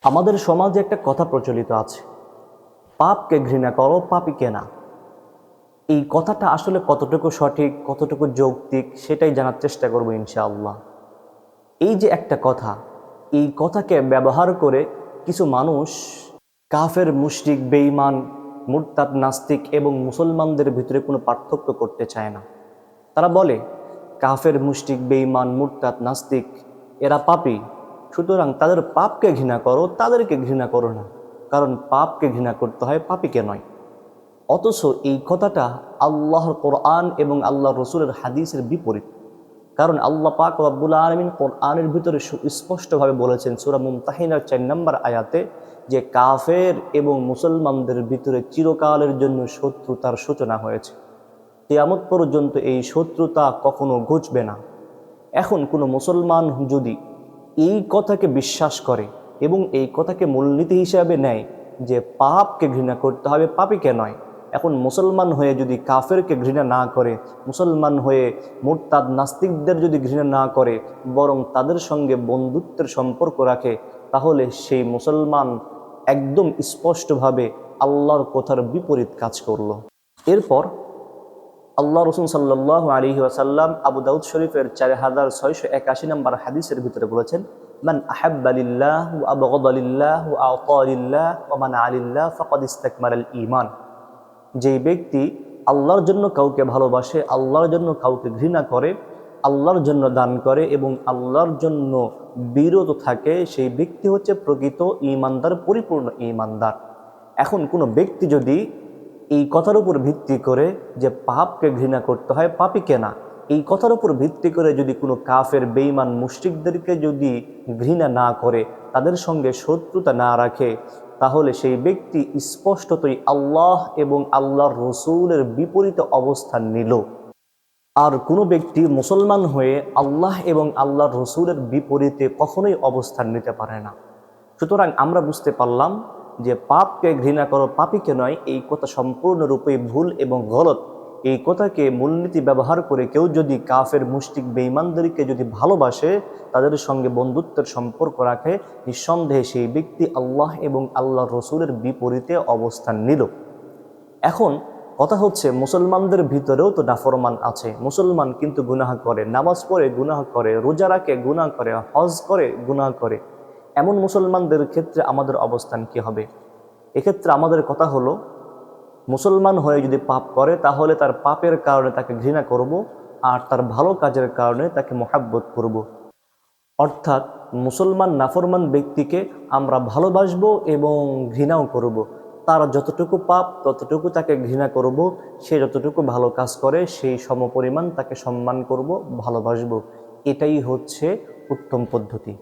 আমাদের সমাজে একটা কথা প্রচলিত আছে, পাপকে ঘৃণা করো, পাপীকে না। এই কথাটা আসলে কতটুকু সঠিক, কতটুকু যৌক্তিক, সেটাই জানার চেষ্টা করব ইনশাআল্লাহ। এই যে একটা কথা, এই কথাকে ব্যবহার করে কিছু মানুষ কাফের, মুশরিক, বেঈমান, মুরতাদ, নাস্তিক এবং মুসলমানদের ভিতরে কোনো পার্থক্য করতে চায় না। তারা বলে কাফের, মুশরিক, বেঈমান, মুরতাদ, নাস্তিক এরা পাপী, সুতরাং তাদের পাপকে ঘৃণা করো, তাদেরকে ঘৃণা করো না, কারণ পাপকে ঘৃণা করতে হয়, পাপীকে নয়। অথচ এই কথাটা আল্লাহর কোরআন এবং আল্লাহ রসুলের হাদিসের বিপরীত। কারণ আল্লাহ পাক রব্বুল আলামিন কোরআনের ভিতরে সুস্পষ্টভাবে বলেছেন সূরা মুমতাহিনার 4 নম্বর আয়াতে যে কাফের এবং মুসলমানদের ভিতরে চিরকালের জন্য শত্রুতার সূচনা হয়েছে, কিয়ামত পর্যন্ত এই শত্রুতা কখনো ঘুচবে না। এখন কোনো মুসলমান যদি এই কথাকে বিশ্বাস করে এবং এই কথাকে মূলনীতি হিসাবে নেয় যে পাপকে ঘৃণা করতে হবে, পাপীকে নয়, এখন মুসলমান হয়ে যদি কাফেরকে ঘৃণা না করে, মুসলমান হয়ে মুরতাদ নাস্তিকদের যদি ঘৃণা না করে, বরং তাদের সঙ্গে বন্ধুত্বের সম্পর্ক রাখে, তাহলে সেই মুসলমান একদম স্পষ্টভাবে আল্লাহর কথার বিপরীত কাজ করল। এরপর আল্লাহ রসুল সাল্লাল্লাহু আলাইহি ওয়াসাল্লাম আবু দাউদ শরীফের 4681 নম্বর হাদিসের ভিতরে বলেছেন, মান আহাব্বা লিল্লাহ ওয়া আবগাদা লিল্লাহ ওয়া আতা লিল্লাহ ওয়া মানা লিল্লাহ ফাকাদ ইসতাকমালাল ঈমান। যেই ব্যক্তি আল্লাহর জন্য কাউকে ভালোবাসে, আল্লাহর জন্য কাউকে ঘৃণা করে, আল্লাহর জন্য দান করে এবং আল্লাহর জন্য বিরত থাকে, সেই ব্যক্তি হচ্ছে প্রকৃত ঈমানদার, পরিপূর্ণ ঈমানদার। এখন কোনো ব্যক্তি যদি এই কথার উপর ভিত্তি করে যে পাপকে ঘৃণা করতে হয়, পাপীকে না, এই কথার উপর ভিত্তি করে যদি কোনো কাফের, বেঈমান, মুশরিকদেরকে যদি ঘৃণা না করে, তাদের সঙ্গে শত্রুতা না রাখে, তাহলে সেই ব্যক্তি স্পষ্টতই আল্লাহ এবং আল্লাহর রসুলের বিপরীত অবস্থান নিল। আর কোনো ব্যক্তি মুসলমান হয়ে আল্লাহ এবং আল্লাহর রসুলের বিপরীতে কখনোই অবস্থান নিতে পারে না। সুতরাং আমরা বুঝতে পারলাম যে পাপকে ঘৃণা করো, পাপীকে নয়, এই কথা সম্পূর্ণরূপে ভুল এবং গলত। এই কথাকে মূলনীতি ব্যবহার করে কেউ যদি কাফের, মুশরিক, বেঈমানদেরকে যদি ভালোবাসে, তাদের সঙ্গে বন্ধুত্বের সম্পর্ক রাখে, নিঃসন্দেহে সেই ব্যক্তি আল্লাহ এবং আল্লাহর রসুলের বিপরীতে অবস্থান নিল। এখন কথা হচ্ছে, মুসলমানদের ভিতরেও তো নাফরমান আছে। মুসলমান কিন্তু গুনাহ করে, নামাজ পড়ে গুনাহ করে, রোজা রাখে গুনাহ করে, হজ করে গুনাহ করে। এমন মুসলমানদের ক্ষেত্রে আমাদের অবস্থান কি হবে? এক্ষেত্রে আমাদের কথা হলো, মুসলমান হয়ে যদি পাপ করে তাহলে তার পাপের কারণে তাকে ঘৃণা করব, আর তার ভালো কাজের কারণে তাকে মহাব্বত করব। অর্থাৎ মুসলমান নাফরমান ব্যক্তিকে আমরা ভালোবাসবো এবং ঘৃণাও করব। তার যতটুকু পাপ ততটুকু তাকে ঘৃণা করব, সে যতটুকু ভালো কাজ করে সেই সমপরিমাণ তাকে সম্মান করব, ভালোবাসবো। এটাই হচ্ছে উত্তম পদ্ধতি।